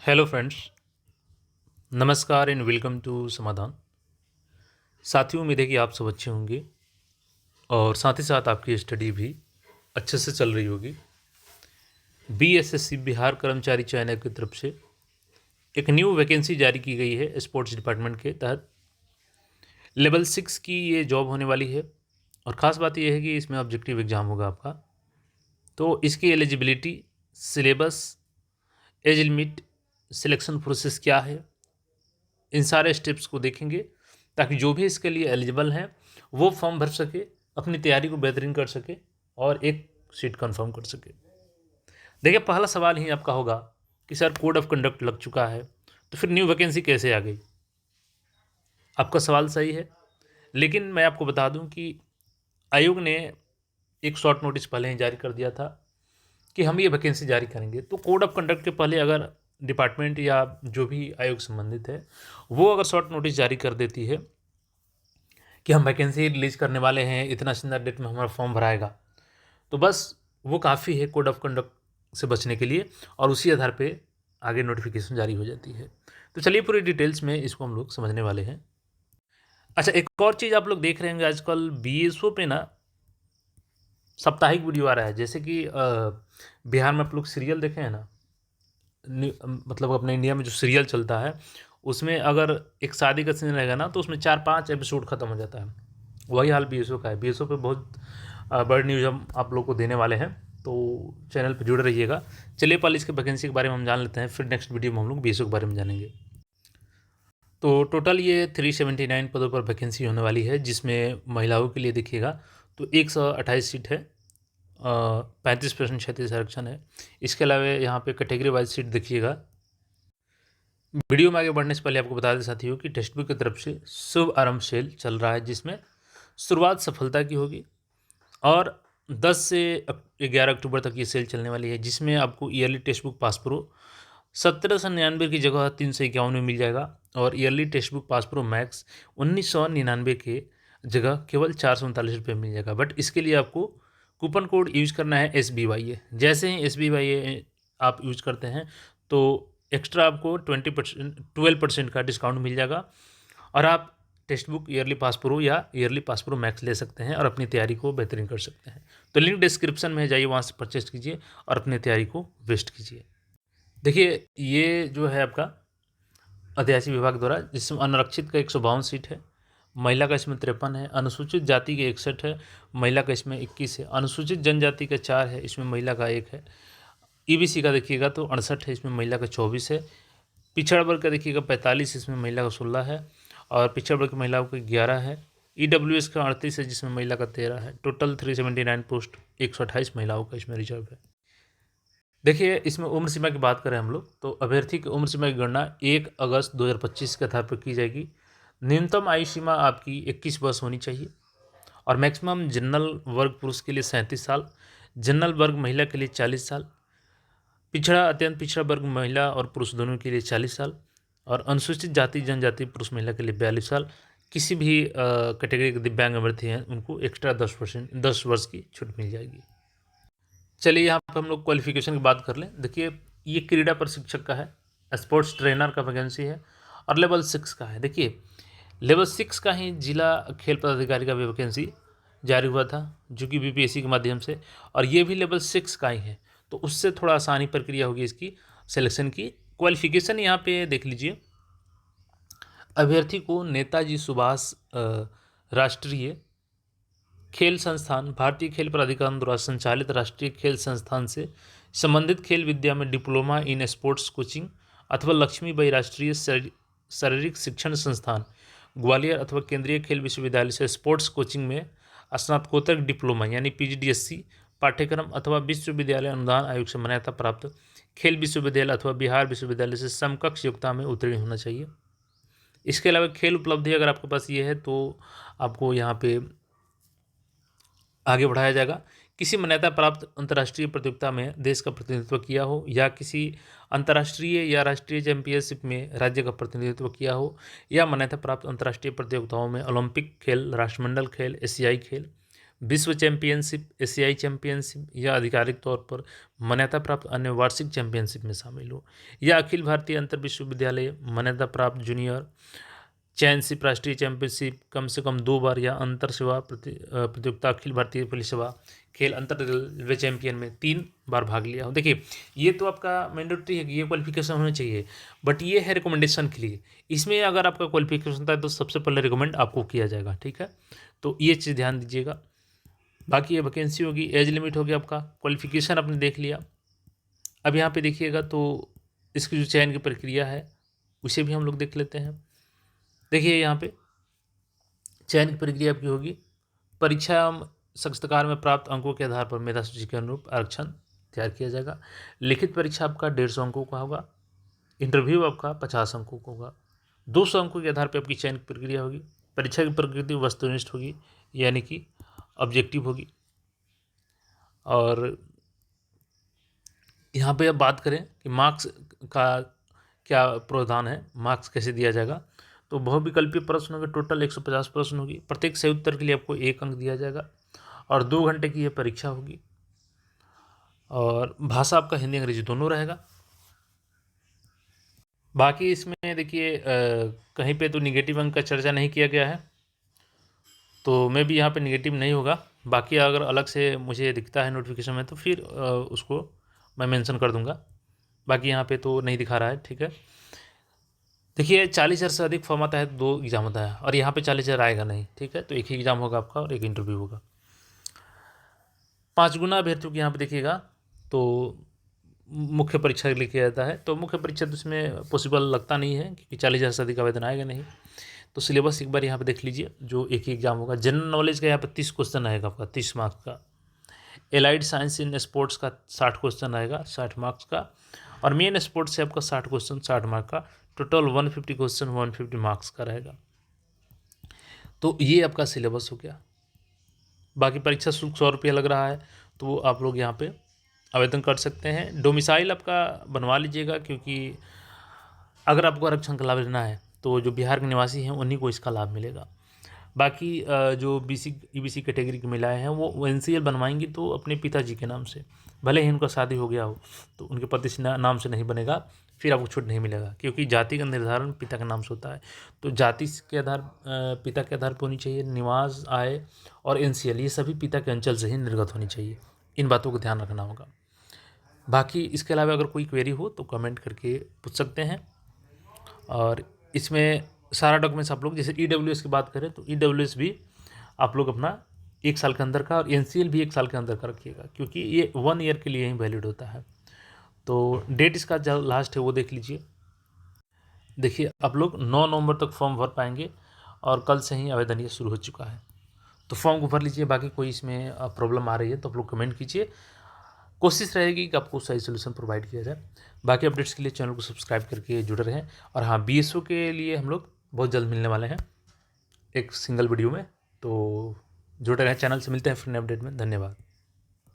Hello friends, नमस्कार and welcome to समाधान। साथियों, उम्मीद है कि आप सब अच्छे होंगे और साथ ही साथ आपकी स्टडी भी अच्छे से चल रही होगी। बीएसएससी बिहार कर्मचारी चयन आयोग की तरफ से एक न्यू वैकेंसी जारी की गई है स्पोर्ट्स डिपार्टमेंट के तहत। लेवल 6 की ये जॉब होने वाली है और ख़ास बात यह है कि इसमें ऑब्जेक्टिव एग्ज़ाम होगा आपका। तो इसकी eligibility, syllabus, age limit, selection process क्या है, इन सारे स्टेप्स को देखेंगे ताकि जो भी इसके लिए एलिजिबल हैं वो फॉर्म भर सके, अपनी तैयारी को बेहतरीन कर सके और एक सीट कंफर्म कर सके। देखिए, पहला सवाल ही आपका होगा कि सर कोड ऑफ कंडक्ट लग चुका है तो फिर न्यू वैकेंसी कैसे आ गई। आपका सवाल सही है, लेकिन मैं आपको बता दूं कि आयोग ने एक शॉर्ट नोटिस पहले ही जारी कर दिया था कि हम ये वैकेंसी जारी करेंगे। तो कोड ऑफ कंडक्ट के पहले अगर डिपार्टमेंट या जो भी आयोग संबंधित है वो अगर शॉर्ट नोटिस जारी कर देती है कि हम वैकेंसी रिलीज करने वाले हैं, इतना इतना डेट में हमारा फॉर्म भराएगा, तो बस वो काफ़ी है कोड ऑफ कंडक्ट से बचने के लिए और उसी आधार पे आगे नोटिफिकेशन जारी हो जाती है। तो चलिए पूरी डिटेल्स में इसको हम लोग समझने वाले हैं। अच्छा, एक और चीज़ आप लोग देख रहे होंगे आजकल बीएसओ पे ना साप्ताहिक वीडियो आ रहा है। जैसे कि बिहार में आप लोग सीरियल देखे हैं ना, मतलब अपने इंडिया में जो सीरियल चलता है उसमें अगर एक शादी का सीन रहेगा ना तो उसमें 4-5 एपिसोड खत्म हो जाता है। वही हाल बीएसओ का है। बीएसओ पे बहुत बड़ी न्यूज़ हम आप लोग को देने वाले हैं, तो चैनल पर जुड़े रहिएगा। चलिए पहले इसके वैकेंसी के बारे में हम जान लेते हैं, फिर नेक्स्ट वीडियो में हम लोग बीएसओ के बारे में जानेंगे। तो टोटल ये 379 पदों पर वैकेंसी होने वाली है, जिसमें महिलाओं के लिए देखिएगा तो 128 सीट है, 35% क्षैतिज आरक्षण है। इसके अलावा यहाँ पे कैटेगरी वाइज सीट देखिएगा। वीडियो में आगे बढ़ने से पहले आपको बता दें साथियों कि टेक्स्ट बुक की तरफ से शुभ आरंभ सेल चल रहा है, जिसमें शुरुआत सफलता की होगी और 10 से 11 अक्टूबर तक ये सेल चलने वाली है, जिसमें आपको yearly text book pass pro 1799 की जगह 351 में मिल जाएगा और yearly text book pass pro max 1999 के जगह केवल 439 रुपये मिल जाएगा। बट इसके लिए आपको कूपन कोड यूज करना है SBYA। जैसे ही SBYA आप यूज करते हैं तो एक्स्ट्रा आपको 12% का डिस्काउंट मिल जाएगा और आप text book yearly pass pro या ईयरली पास प्रो मैक्स ले सकते हैं और अपनी तैयारी को बेहतरीन कर सकते हैं। तो लिंक डिस्क्रिप्शन में जाइए, वहाँ से परचेज कीजिए और अपनी तैयारी को वेस्ट कीजिए। देखिए, ये जो है आपका अध्यासी विभाग द्वारा, जिसमें अनारक्षित का 152 सीट है, महिला का इसमें 53 है, अनुसूचित जाति के 61 है, महिला का इसमें 21 है, अनुसूचित जनजाति का 4 है, इसमें महिला का 1 है, ईबीसी का देखिएगा तो 68 है, इसमें महिला का 24 है, पिछड़ा वर्ग का देखिएगा 45, इसमें महिला का 16 है और पिछड़ा वर्ग की महिलाओं का 11 है, EWS का 38 है, जिसमें महिला का 13 है। टोटल 379 पोस्ट, 128 महिलाओं का इसमें रिजर्व है। देखिए, इसमें उम्र सीमा की बात करें हम लोग तो अभ्यर्थी की उम्र सीमा की गणना 1 अगस्त 2025 के आधार पर की जाएगी। न्यूनतम आयु सीमा आपकी 21 वर्ष होनी चाहिए और मैक्सिमम जनरल वर्ग पुरुष के लिए 37 साल, जनरल वर्ग महिला के लिए 40 साल, पिछड़ा अत्यंत पिछड़ा वर्ग महिला और पुरुष दोनों के लिए 40 साल और अनुसूचित जाति जनजाति पुरुष महिला के लिए 42 साल। किसी भी कैटेगरी के दिव्यांग अभ्यर्थी हैं उनको एक्स्ट्रा 10 वर्ष की छूट मिल जाएगी। चलिए यहाँ पे हम लोग क्वालिफिकेशन की बात कर लें। देखिए, ये क्रीड़ा प्रशिक्षक का है, स्पोर्ट्स ट्रेनर का वैकेंसी है और लेवल 6 का है। देखिए, लेवल 6 का ही जिला खेल पदाधिकारी का भी वैकेंसी जारी हुआ था, जो कि BPSC के माध्यम से, और ये भी लेवल 6 का ही है, तो उससे थोड़ा आसानी प्रक्रिया होगी इसकी सिलेक्शन की। क्वालिफिकेशन यहाँ पे देख लीजिए, अभ्यर्थी को नेताजी सुभाष राष्ट्रीय खेल संस्थान, भारतीय खेल प्राधिकरण द्वारा संचालित राष्ट्रीय खेल संस्थान से संबंधित खेल विद्या में डिप्लोमा इन स्पोर्ट्स कोचिंग अथवा लक्ष्मीबाई राष्ट्रीय शारीरिक शिक्षण संस्थान ग्वालियर अथवा केंद्रीय खेल विश्वविद्यालय से स्पोर्ट्स कोचिंग में स्नातकोत्तर डिप्लोमा यानी PGDSC पाठ्यक्रम अथवा विश्वविद्यालय अनुदान आयोग से मान्यता प्राप्त खेल विश्वविद्यालय अथवा बिहार विश्वविद्यालय से समकक्ष योग्यता में उत्तीर्ण होना चाहिए। इसके अलावा खेल उपलब्धि अगर आपके पास ये है तो आपको यहाँ पे आगे बढ़ाया जाएगा। किसी मान्यता प्राप्त अंतर्राष्ट्रीय प्रतियोगिता में देश का प्रतिनिधित्व किया हो या किसी अंतर्राष्ट्रीय या राष्ट्रीय चैंपियनशिप में राज्य का प्रतिनिधित्व किया हो या मान्यता प्राप्त अंतर्राष्ट्रीय प्रतियोगिताओं में ओलंपिक खेल, राष्ट्रमंडल खेल, एशियाई खेल, विश्व चैंपियनशिप, एशियाई चैंपियनशिप या आधिकारिक तौर पर मान्यता प्राप्त अन्य वार्षिक चैंपियनशिप में शामिल हो, या अखिल भारतीय अंतर विश्वविद्यालय मान्यता प्राप्त जूनियर चैंपियनशिप, राष्ट्रीय चैंपियनशिप कम से कम 2 बार, या अंतर सेवा प्रतियोगिता, अखिल भारतीय पुलिस सेवा खेल, अंतर रेलवे चैंपियन में 3 बार भाग लिया हो। देखिए ये तो आपका मैंडेटरी है कि ये क्वालिफिकेशन होना चाहिए, बट ये है रिकमेंडेशन के लिए। इसमें अगर आपका क्वालिफिकेशन होता है तो सबसे पहले रिकमेंड आपको किया जाएगा, ठीक है। तो ये चीज़ ध्यान दीजिएगा। बाकी ये वैकेंसी होगी, एज लिमिट होगी, आपका क्वालिफिकेशन आपने देख लिया। अब यहाँ पे देखिएगा तो इसकी जो चयन की प्रक्रिया है उसे भी हम लोग देख लेते हैं। देखिए यहाँ पे चयन की प्रक्रिया आपकी होगी, परीक्षा साक्षात्कार में प्राप्त अंकों के आधार पर मेधा सूची के अनुरूप आरक्षण तैयार किया जाएगा। लिखित परीक्षा आपका 150 अंकों का होगा। इंटरव्यू आपका 50 अंकों का होगा। 200 अंकों के आधार पर आपकी चयन की प्रक्रिया होगी। परीक्षा की प्रकृति वस्तुनिष्ठ होगी, यानी कि ऑब्जेक्टिव होगी। और यहाँ पे अब बात करें कि मार्क्स का क्या प्रावधान है, मार्क्स कैसे दिया जाएगा, तो बहुविकल्पीय प्रश्न होंगे, टोटल 150 प्रश्न होगी। प्रत्येक सही उत्तर के लिए आपको 1 अंक दिया जाएगा और 2 घंटे की ये परीक्षा होगी। और भाषा आपका हिंदी अंग्रेजी दोनों रहेगा। बाकी इसमें देखिए कहीं पे तो निगेटिव अंक का चर्चा नहीं किया गया है, तो मैं भी यहाँ पे निगेटिव नहीं होगा। बाकी अगर अलग से मुझे दिखता है नोटिफिकेशन में तो फिर उसको मैं मेंशन कर दूंगा। बाकी यहाँ पे तो नहीं दिखा रहा है, ठीक है। देखिए 40,000 से अधिक फॉर्म आता है, 2 एग्ज़ाम होता है, और यहाँ पे 40,000 आएगा नहीं, ठीक है। तो एक ही एग्ज़ाम होगा आपका और एक इंटरव्यू होगा। 5 गुना अभ्यर्थियों की यहाँ पे देखिएगा तो मुख्य परीक्षा लिखा जाता है, तो मुख्य परीक्षा तो इसमें पॉसिबल लगता नहीं है क्योंकि 40,000 से अधिक आवेदन आएगा नहीं। तो सिलेबस एक बार यहाँ पे देख लीजिए, जो एक ही एग्जाम होगा। जनरल नॉलेज का यहाँ पे 30 क्वेश्चन आएगा आपका, 30 मार्क्स का। एलाइड साइंस इन स्पोर्ट्स का 60 क्वेश्चन आएगा, 60 मार्क्स का। और मेन स्पोर्ट्स से आपका 60 क्वेश्चन, 60 मार्क का। टोटल 150 क्वेश्चन, 150 मार्क्स का रहेगा। तो ये आपका सिलेबस हो गया। बाकी परीक्षा शुल्क 100 रुपया लग रहा है, तो वो आप लोग यहाँ पे आवेदन कर सकते हैं। डोमिसाइल आपका बनवा लीजिएगा, क्योंकि अगर आपको आरक्षण का लाभ लेना है तो जो बिहार के निवासी हैं उन्हीं को इसका लाभ मिलेगा। बाकी जो BC EBC कैटेगरी की महिलाएं हैं वो NCL बनवाएंगी तो अपने पिताजी के नाम से, भले ही उनका शादी हो गया हो तो उनके पति से नाम से नहीं बनेगा, फिर आपको छूट नहीं मिलेगा, क्योंकि जाति का निर्धारण पिता के नाम से होता है। तो जाति के आधार पिता के आधार पर होनी चाहिए, निवास, आय और NCL ये सभी पिता के अंचल से ही निर्गत होनी चाहिए। इन बातों को ध्यान रखना होगा। बाकी इसके अलावा अगर कोई क्वेरी हो तो कमेंट करके पूछ सकते हैं। और इसमें सारा डॉक्यूमेंट्स आप लोग, जैसे EWS की बात करें तो EWS भी आप लोग अपना 1 साल के अंदर का, और NCL भी 1 साल के अंदर का रखिएगा, क्योंकि ये 1 ईयर के लिए ही वैलिड होता है। तो डेट इसका जो लास्ट है वो देख लीजिए। देखिए आप लोग 9 नवंबर तक फॉर्म भर पाएंगे, और कल से ही आवेदन ये शुरू हो चुका है। तो फॉर्म को भर लीजिए। बाकी कोई इसमें प्रॉब्लम आ रही है तो आप लोग कमेंट कीजिए, कोशिश रहेगी कि आपको सही सोल्यूशन प्रोवाइड किया जाए। बाकी अपडेट्स के लिए चैनल को सब्सक्राइब करके जुड़े रहें। और हाँ, BSO के लिए हम लोग बहुत जल्द मिलने वाले हैं एक सिंगल वीडियो में, तो जुड़े रहें चैनल से। मिलते हैं फिर नए अपडेट में। धन्यवाद।